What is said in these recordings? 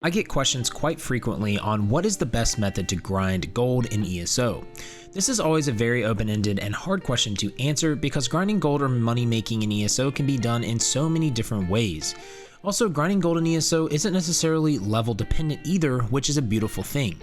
I get questions quite frequently on what is the best method to grind gold in ESO. This is always a very open-ended and hard question to answer because grinding gold or money making in ESO can be done in so many different ways. Also, grinding gold in ESO isn't necessarily level dependent either, which is a beautiful thing.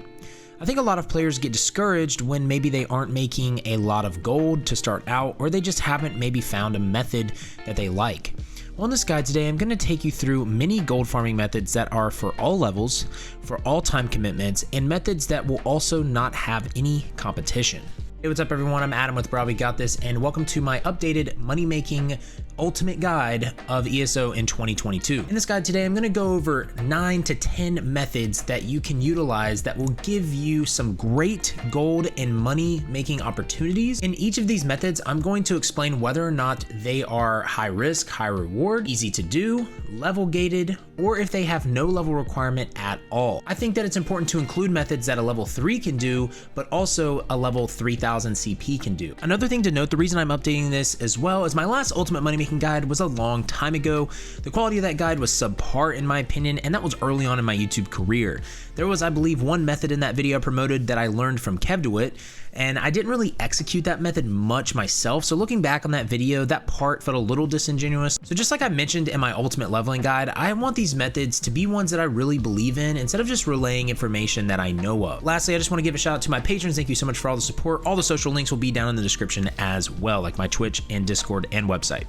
I think a lot of players get discouraged when maybe they aren't making a lot of gold to start out, or they just haven't maybe found a method that they like. Well, in this guide today, I'm going to take you through many gold farming methods that are for all levels, for all time commitments, and methods that will also not have any competition. Hey, what's up everyone? I'm Adam with brahwegotthis, and welcome to my updated money-making ultimate guide of ESO in 2022. In this guide today, I'm going to go over 9 to 10 methods that you can utilize that will give you some great gold and money making opportunities. In each of these methods, I'm going to explain whether or not they are high risk, high reward, easy to do, level gated, or if they have no level requirement at all. I think that it's important to include methods that a level 3 can do, but also a level 3000 CP can do. Another thing to note, the reason I'm updating this as well is my last ultimate money making guide was a long time ago. The quality of that guide was subpar in my opinion, and that was early on in my YouTube career. There was, I believe, one method in that video I promoted that I learned from KevDeWitt, and I didn't really execute that method much myself. So looking back on that video, that part felt a little disingenuous. So just like I mentioned in my ultimate leveling guide, I want these methods to be ones that I really believe in instead of just relaying information that I know of. Lastly, I just want to give a shout out to my patrons. Thank you so much for all the support. All the social links will be down in the description as well, like my Twitch and Discord and website.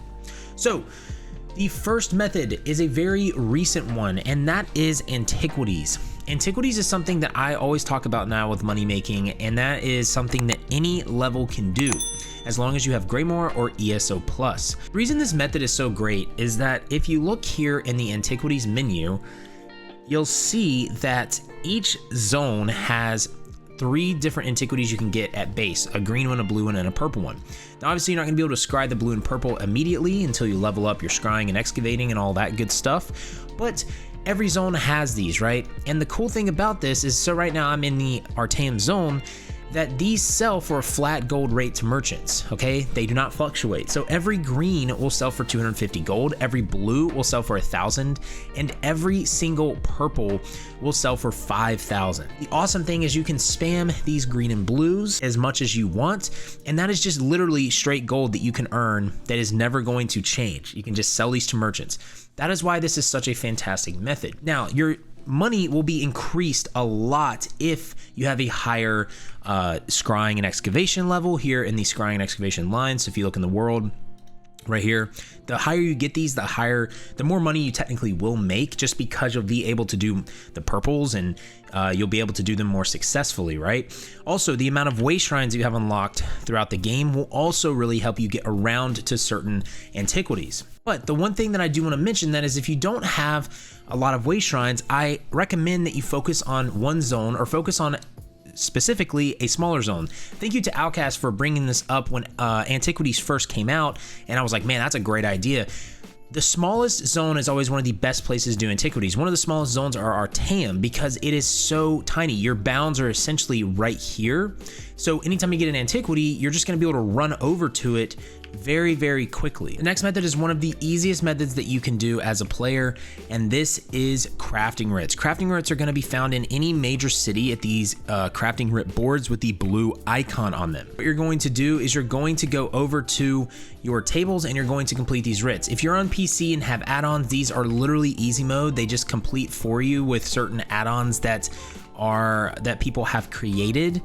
So the first method is a very recent one, and that is Antiquities. Antiquities is something that I always talk about now with money making, and that is something that any level can do, as long as you have Greymoor or ESO+. The reason this method is so great is that if you look here in the Antiquities menu, you'll see that each zone has 3 different antiquities you can get at base, a green one, a blue one, and a purple one. Now obviously you're not gonna be able to scry the blue and purple immediately until you level up your scrying and excavating and all that good stuff, but every zone has these, right? And the cool thing about this is, so right now I'm in the Artaeum zone, that these sell for a flat gold rate to merchants, okay? They do not fluctuate. So every green will sell for 250 gold, every blue will sell for 1,000, and every single purple will sell for 5,000. The awesome thing is you can spam these green and blues as much as you want, and that is just literally straight gold that you can earn that is never going to change. You can just sell these to merchants. That is why this is such a fantastic method. Now, your money will be increased a lot if you have a higher scrying and excavation level here in the scrying and excavation line. So if you look in the world right here, the higher you get these, the more money you technically will make, just because you'll be able to do the purples and you'll be able to do them more successfully, right? Also, the amount of way shrines you have unlocked throughout the game will also really help you get around to certain antiquities. But the one thing that I do want to mention that is, if you don't have a lot of way shrines, I recommend that you focus on one zone, or focus on specifically a smaller zone. Thank you to Outcast for bringing this up when Antiquities first came out, and I was like, man, that's a great idea. The smallest zone is always one of the best places to do Antiquities. One of the smallest zones are Artaeum, because it is so tiny. Your bounds are essentially right here. So anytime you get an antiquity, you're just gonna be able to run over to it very, very quickly. The next method is one of the easiest methods that you can do as a player, and this is crafting writs. Crafting writs are gonna be found in any major city at these crafting writ boards with the blue icon on them. What you're going to do is you're going to go over to your tables and you're going to complete these writs. If you're on PC and have add-ons, these are literally easy mode. They just complete for you with certain add-ons that people have created.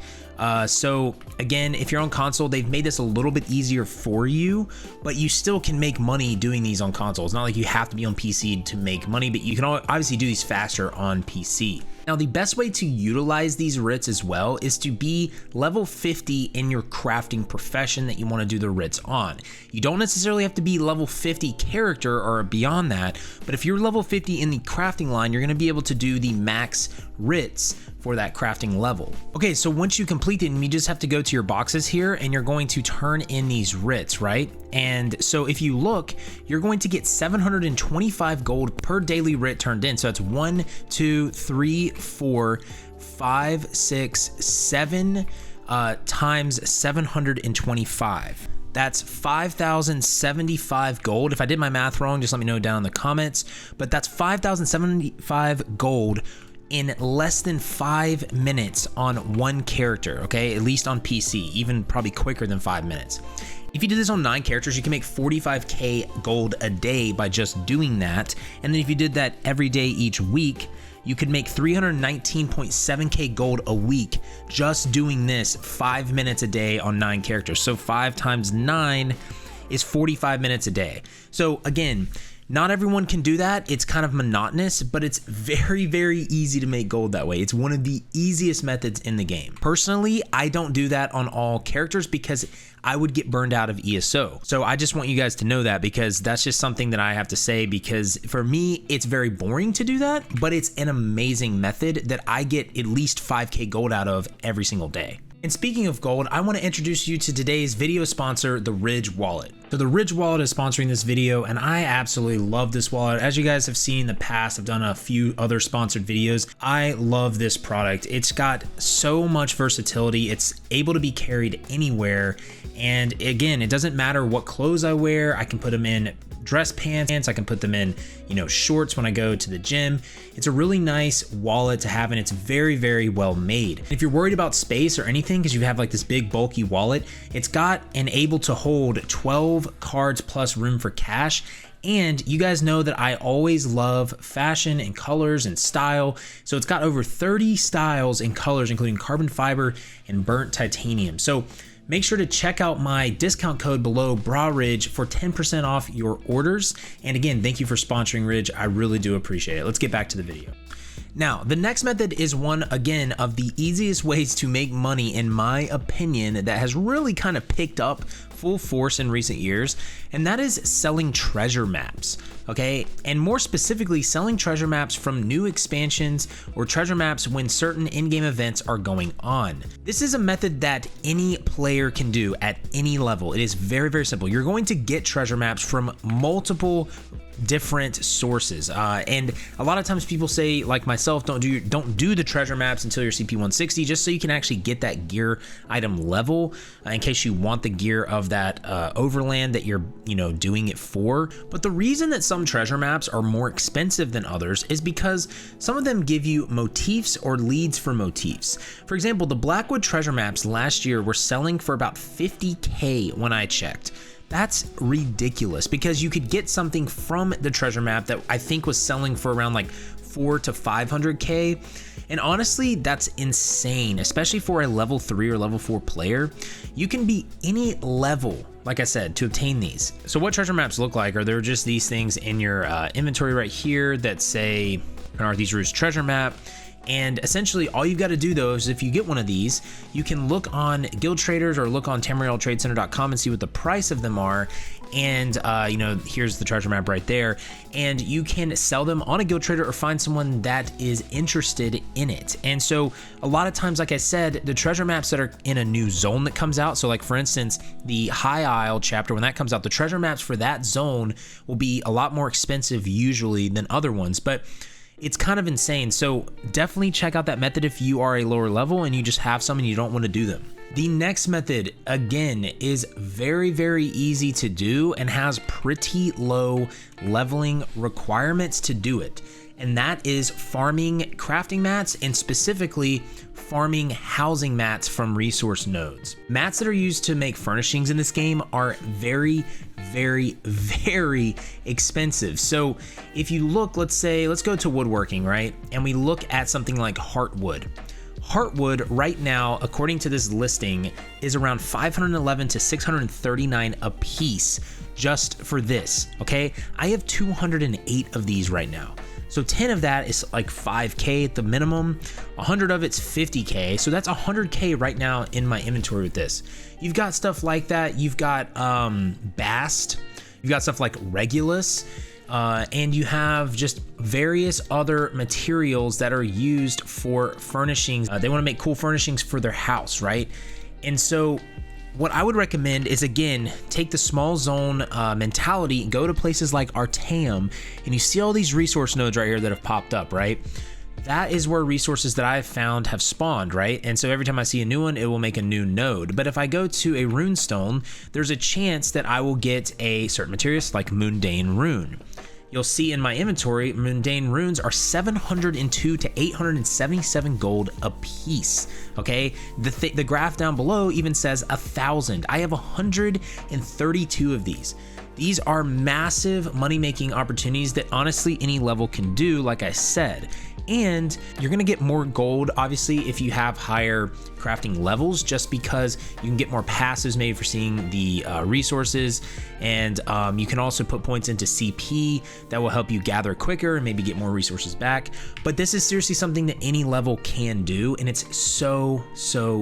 So again, if you're on console, they've made this a little bit easier for you, but you still can make money doing these on console. It's not like you have to be on PC to make money, but you can obviously do these faster on PC. Now, the best way to utilize these writs as well is to be level 50 in your crafting profession that you want to do the writs on. You don't necessarily have to be level 50 character or beyond that, but if you're level 50 in the crafting line, you're going to be able to do the max writs for that crafting level. Okay, so once you complete it, you just have to go to your boxes here and you're going to turn in these writs, right? And so if you look, you're going to get 725 gold per daily writ turned in. So that's 1, 2, 3, 4, 5, 6, 7 times 725. That's 5,075 gold. If I did my math wrong, just let me know down in the comments. But that's 5,075 gold in less than 5 minutes on one character, okay? At least on PC, even probably quicker than 5 minutes. If you did this on 9 characters, you can make 45k gold a day by just doing that. And then if you did that every day each week, you could make 319.7k gold a week just doing this 5 minutes a day on 9 characters. So 5 times 9 is 45 minutes a day. So again, not everyone can do that. It's kind of monotonous, but it's very, very easy to make gold that way. It's one of the easiest methods in the game. Personally, I don't do that on all characters because I would get burned out of ESO. So I just want you guys to know that, because that's just something that I have to say, because for me, it's very boring to do that, but it's an amazing method that I get at least 5k gold out of every single day. And speaking of gold, I want to introduce you to today's video sponsor, the Ridge Wallet. So the Ridge Wallet is sponsoring this video, and I absolutely love this wallet. As you guys have seen in the past, I've done a few other sponsored videos. I love this product. It's got so much versatility. It's able to be carried anywhere. And again, it doesn't matter what clothes I wear. I can put them in dress pants, I can put them in, shorts when I go to the gym. It's a really nice wallet to have, and it's very, very well made. If you're worried about space or anything, because you have like this big bulky wallet, it's got and able to hold 12 cards plus room for cash. And you guys know that I always love fashion and colors and style. So it's got over 30 styles and colors, including carbon fiber and burnt titanium. So make sure to check out my discount code below, BRAWRIDGE, for 10% off your orders. And again, thank you for sponsoring Ridge. I really do appreciate it. Let's get back to the video. Now, the next method is one, again, of the easiest ways to make money, in my opinion, that has really kind of picked up full force in recent years, and that is selling treasure maps, okay? And more specifically, selling treasure maps from new expansions or treasure maps when certain in-game events are going on. This is a method that any player can do at any level. It is very, very simple. You're going to get treasure maps from multiple different sources, and a lot of times people say, like myself, don't do the treasure maps until you're CP 160, just so you can actually get that gear item level, in case you want the gear of that overland that you're doing it for. But the reason that some treasure maps are more expensive than others is because some of them give you motifs or leads for motifs. For example, the Blackwood treasure maps last year were selling for about 50k when I checked. That's ridiculous, because you could get something from the treasure map that I think was selling for around like 400 to 500k. And honestly, that's insane, especially for a level 3 or level 4 player. You can be any level, like I said, to obtain these. So what treasure maps look like are, they're just these things in your inventory right here that say Arthy's Roost treasure map. And essentially all you've got to do though is, if you get one of these, you can look on Guild Traders or look on TamrielTradeCenter.com and see what the price of them are. And here's the treasure map right there, and you can sell them on a Guild Trader or find someone that is interested in it. And so a lot of times, like I said, the treasure maps that are in a new zone that comes out, so like for instance, the High Isle chapter, when that comes out, the treasure maps for that zone will be a lot more expensive usually than other ones, but it's kind of insane. So definitely check out that method if you are a lower level and you just have some and you don't want to do them. The next method, again, is very, very easy to do and has pretty low leveling requirements to do it. And that is farming crafting mats, and specifically farming housing mats from resource nodes. Mats that are used to make furnishings in this game are very, very, very expensive. So if you look, let's go to woodworking, right? And we look at something like heartwood. Heartwood right now, according to this listing, is around 511 to 639 a piece just for this, okay? I have 208 of these right now. So 10 of that is like 5k at the minimum, 100 of it's 50k, so that's 100k right now in my inventory with this. You've got stuff like that, you've got Bast, you've got stuff like Regulus, and you have just various other materials that are used for furnishings. They want to make cool furnishings for their house, right? And so what I would recommend is, again, take the small zone mentality, go to places like Artaeum, and you see all these resource nodes right here that have popped up, right? That is where resources that I've found have spawned, right? And so every time I see a new one, it will make a new node. But if I go to a runestone, there's a chance that I will get a certain material like mundane rune. you'll see in my inventory, mundane runes are 702 to 877 gold a piece. Okay, the graph down below even says 1,000. I have 132 of these. These are massive money-making opportunities that honestly any level can do, like I said. And you're gonna get more gold, obviously, if you have higher crafting levels, just because you can get more passives made for seeing the resources. And you can also put points into CP that will help you gather quicker and maybe get more resources back. But this is seriously something that any level can do, and it's so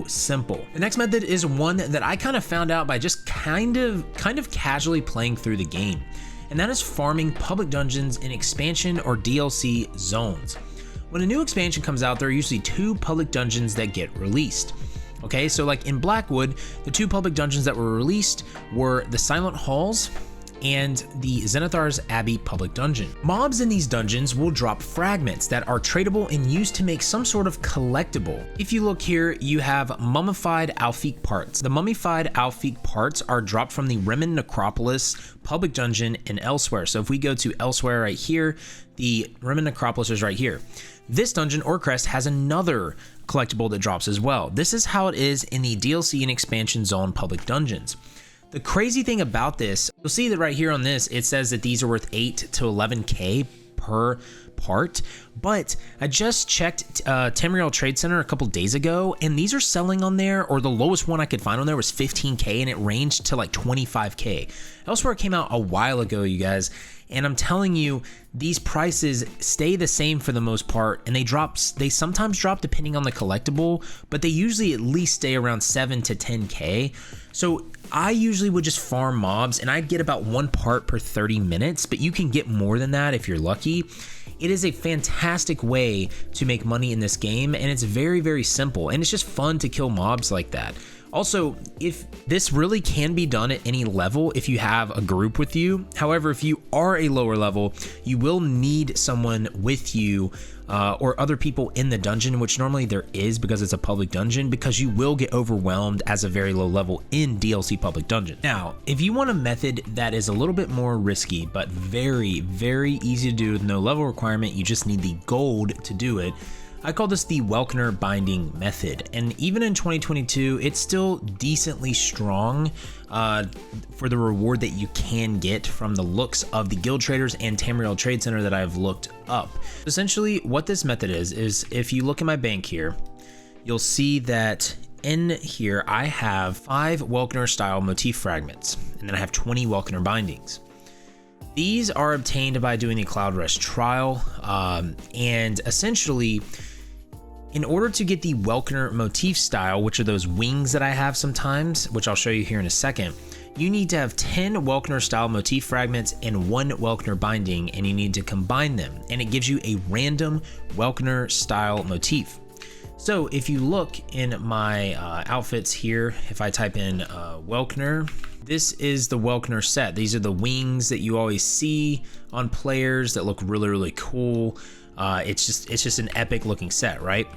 simple. The next method is one that I kind of found out by just kind of casually playing through the game, and that is farming public dungeons in expansion or DLC zones. When a new expansion comes out, there are usually 2 public dungeons that get released. Okay, so like in Blackwood, the 2 public dungeons that were released were the Silent Halls and the Zenithar's Abbey public dungeon. Mobs in these dungeons will drop fragments that are tradable and used to make some sort of collectible. If you look here, you have mummified Alfiq parts. The mummified Alfiq parts are dropped from the Remen Necropolis public dungeon and elsewhere. So if we go to elsewhere right here, the Remen Necropolis is right here. This dungeon or crest has another collectible that drops as well. This is how it is in the DLC and expansion zone public dungeons. The crazy thing about this, you'll see that right here on this, it says that these are worth 8 to 11k per part, but I just checked Tamriel Trade Center a couple days ago, and these are selling on there, or the lowest one I could find on there was 15k, and it ranged to like 25k. Elsewhere came out a while ago, you guys, and I'm telling you, these prices stay the same for the most part, and they sometimes drop depending on the collectible, but they usually at least stay around 7 to 10k. So I usually would just farm mobs, and I'd get about 1 part per 30 minutes, but you can get more than that if you're lucky. It is a fantastic way to make money in this game, and it's very simple, and it's just fun to kill mobs like that. Also, if this really can be done at any level if you have a group with you. However, if you are a lower level, you will need someone with you or other people in the dungeon, which normally there is because it's a public dungeon, because you will get overwhelmed as a very low level in DLC public dungeon. Now, if you want a method that is a little bit more risky, but very easy to do with no level requirement, you just need the gold to do it, I call this the Welkynar Binding method, and even in 2022, it's still decently strong for the reward that you can get from the looks of the Guild Traders and Tamriel Trade Center that I've looked up. Essentially, what this method is if you look at my bank here, you'll see that in here I have 5 Welkynar style motif fragments, and then I have 20 Welkynar Bindings. These are obtained by doing the Cloud Rest trial, and essentially, in order to get the Welkynar motif style, which are those wings that I have sometimes, which I'll show you here in a second, you need to have 10 Welkynar style motif fragments and 1 Welkynar binding, and you need to combine them, and it gives you a random Welkynar style motif. So if you look in my outfits here, if I type in Welkynar, this is the Welkynar set. These are the wings that you always see on players that look really cool. It's just an epic looking set, right?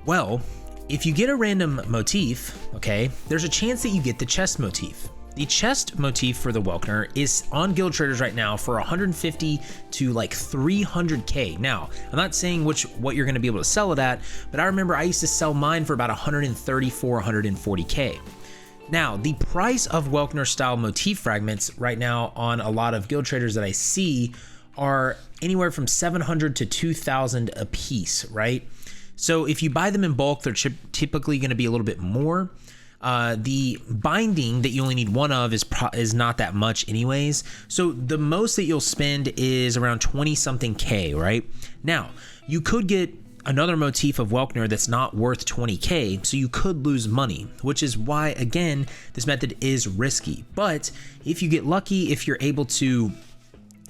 Well, if you get a random motif, okay, there's a chance that you get the chest motif. The chest motif for the Welkynar is on Guild Traders right now for 150 to like 300k. Now, I'm not saying what you're going to be able to sell it at, but I remember I used to sell mine for about 134, 140k. Now, the price of Welkynar style motif fragments right now on a lot of Guild Traders that I see are anywhere from 700 to 2,000 a piece, right? So if you buy them in bulk, they're typically going to be a little bit more. The binding that you only need 1 of is not that much anyways. So the most that you'll spend is around 20 something K, right? Now, you could get another motif of Welkynar that's not worth 20k, so you could lose money, which is why, again, this method is risky. But if you get lucky, if you're able to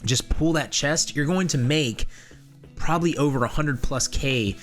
just pull that chest, you're going to make probably over 100 plus K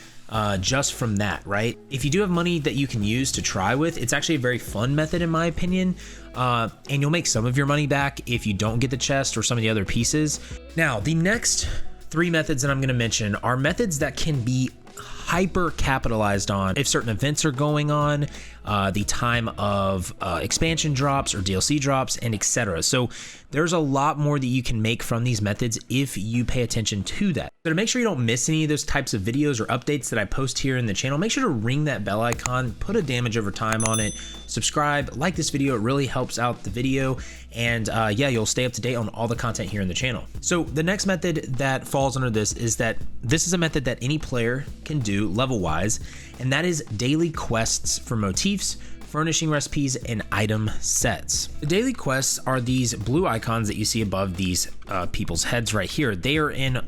just from that, right? If you do have money that you can use to try with, it's actually a very fun method in my opinion, and you'll make some of your money back if you don't get the chest or some of the other pieces. Now, the next 3 methods that I'm going to mention are methods that can be hyper capitalized on if certain events are going on. the time of expansion drops or DLC drops, and etc. So there's a lot more that you can make from these methods if you pay attention to that. So to make sure you don't miss any of those types of videos or updates that I post here in the channel, make sure to ring that bell icon, put a damage over time on it, subscribe, like this video. It really helps out the video. And yeah, you'll stay up to date on all the content here in the channel. So the next method that falls under this is that this is a method that any player can do level wise, and that is daily quests for motifs, furnishing recipes, and item sets. The daily quests are these blue icons that you see above these people's heads right here. They are in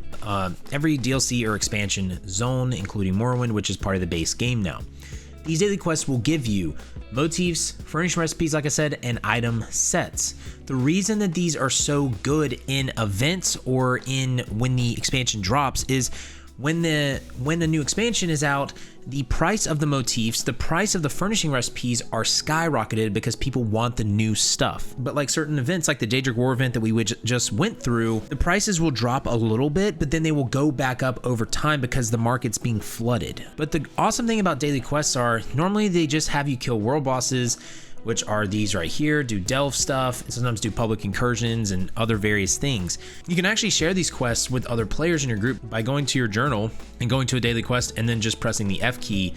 every DLC or expansion zone, including Morrowind, which is part of the base game now. These daily quests will give you motifs, furnishing recipes, like I said, and item sets. The reason that these are so good in events or in when the expansion drops is when the new expansion is out, the price of the motifs, the price of the furnishing recipes are skyrocketed because people want the new stuff. But like certain events, like the Daedric War event that we just went through, the prices will drop a little bit, but then they will go back up over time because the market's being flooded. But the awesome thing about daily quests are normally they just have you kill world bosses, which are these right here, do delve stuff, and sometimes do public incursions and other various things. You can actually share these quests with other players in your group by going to your journal and going to a daily quest and then just pressing the F key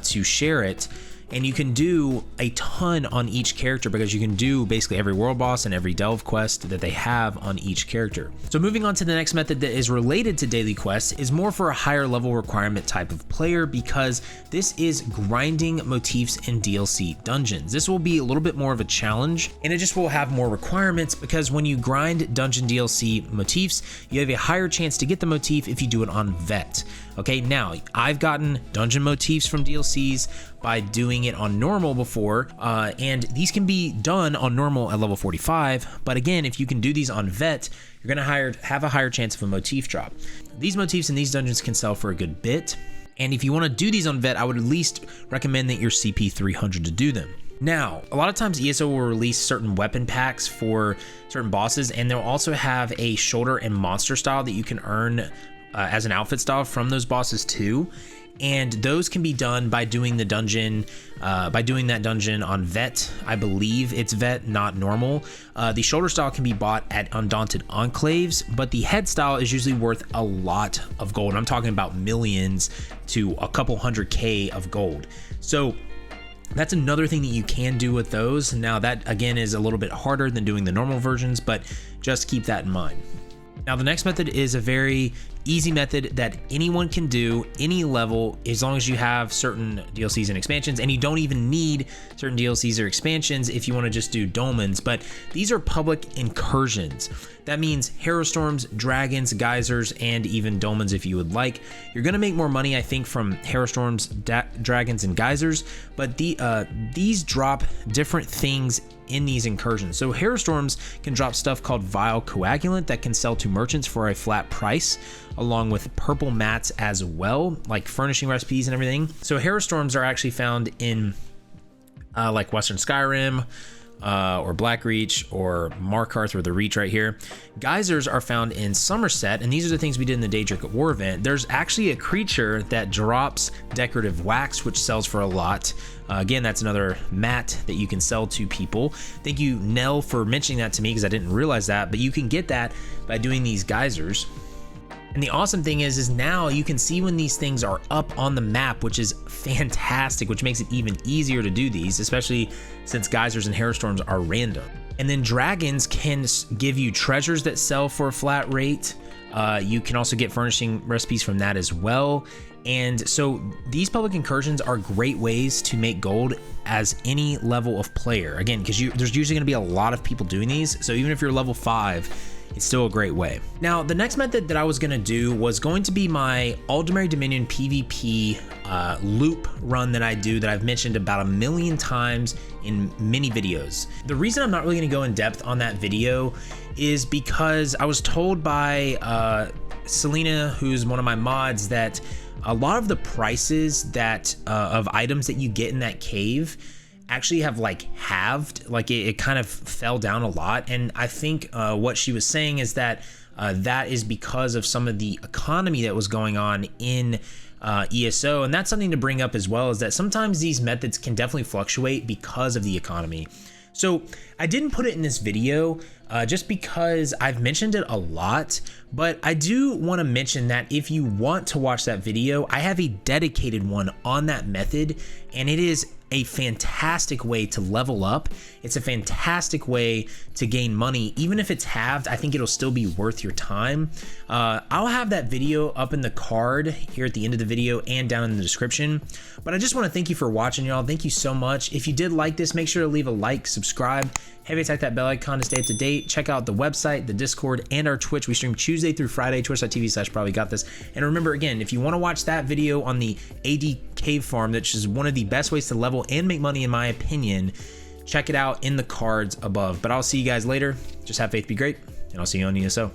to share it. And you can do a ton on each character because you can do basically every world boss and every delve quest that they have on each character. So moving on to the next method that is related to daily quests is more for a higher level requirement type of player, because this is grinding motifs in DLC dungeons. This will be a little bit more of a challenge, and it just will have more requirements because when you grind dungeon DLC motifs, you have a higher chance to get the motif if you do it on vet. Okay, now I've gotten dungeon motifs from DLCs by doing it on normal before, and these can be done on normal at level 45, but again, if you can do these on vet, you're gonna have a higher chance of a motif drop. These motifs in these dungeons can sell for a good bit, and if you wanna do these on vet, I would at least recommend that you're CP 300 to do them. Now, a lot of times ESO will release certain weapon packs for certain bosses, and they'll also have a shoulder and monster style that you can earn as an outfit style from those bosses too. And those can be done by doing the dungeon, that dungeon on vet. I believe it's vet, not normal. The shoulder style can be bought at Undaunted Enclaves, but the head style is usually worth a lot of gold. I'm talking about millions to a couple 100K of gold. So that's another thing that you can do with those. Now that again is a little bit harder than doing the normal versions, but just keep that in mind. Now the next method is a very easy method that anyone can do, any level, as long as you have certain DLCs and expansions, and you don't even need certain DLCs or expansions if you want to just do dolmens, but these are public incursions. That means Harrowstorms, dragons, geysers, and even dolmens if you would like. You're going to make more money, I think, from Harrowstorms, dragons, and geysers, but these drop different things in these incursions. So Harrowstorms can drop stuff called Vile Coagulant that can sell to merchants for a flat price, along with purple mats as well, like furnishing recipes and everything. So Harrowstorms are actually found in like Western Skyrim, or Blackreach, or Markarth, or the Reach right here. Geysers are found in Somerset, and these are the things we did in the Daedric War event. There's actually a creature that drops decorative wax, which sells for a lot. Again, that's another mat that you can sell to people. Thank you, Nell, for mentioning that to me because I didn't realize that, but you can get that by doing these geysers. And the awesome thing is now you can see when these things are up on the map, which is fantastic, which makes it even easier to do these, especially since geysers and Harrowstorms are random. And then dragons can give you treasures that sell for a flat rate. You can also get furnishing recipes from that as well. And so these public incursions are great ways to make gold as any level of player. Again, because there's usually going to be a lot of people doing these. So even if you're level 5, it's still a great way. Now, the next method that I was gonna do was going to be my Aldmeri Dominion PvP loop run that I do that I've mentioned about 1 million times in many videos. The reason I'm not really gonna go in depth on that video is because I was told by Selena, who's one of my mods, that a lot of the prices that of items that you get in that cave actually have like halved, like it kind of fell down a lot. And I think what she was saying is that that is because of some of the economy that was going on in ESO. And that's something to bring up as well, is that sometimes these methods can definitely fluctuate because of the economy. So I didn't put it in this video just because I've mentioned it a lot, but I do want to mention that if you want to watch that video, I have a dedicated one on that method, and it is a fantastic way to level up. It's a fantastic way to gain money. Even if it's halved, I think it'll still be worth your time. I'll have that video up in the card here at the end of the video and down in the description. But I just want to thank you for watching, y'all. Thank you so much. If you did like this, make sure to leave a like, subscribe, heavy attack that bell icon to stay up to date. Check out the website, the Discord, and our Twitch. We stream Tuesday through Friday, twitch.tv/brahwegotthis. And remember, again, if you want to watch that video on the AD cave farm, which is one of the best ways to level and make money in my opinion, check it out in the cards above. But I'll see you guys later. Just have faith, be great, and I'll see you on ESO.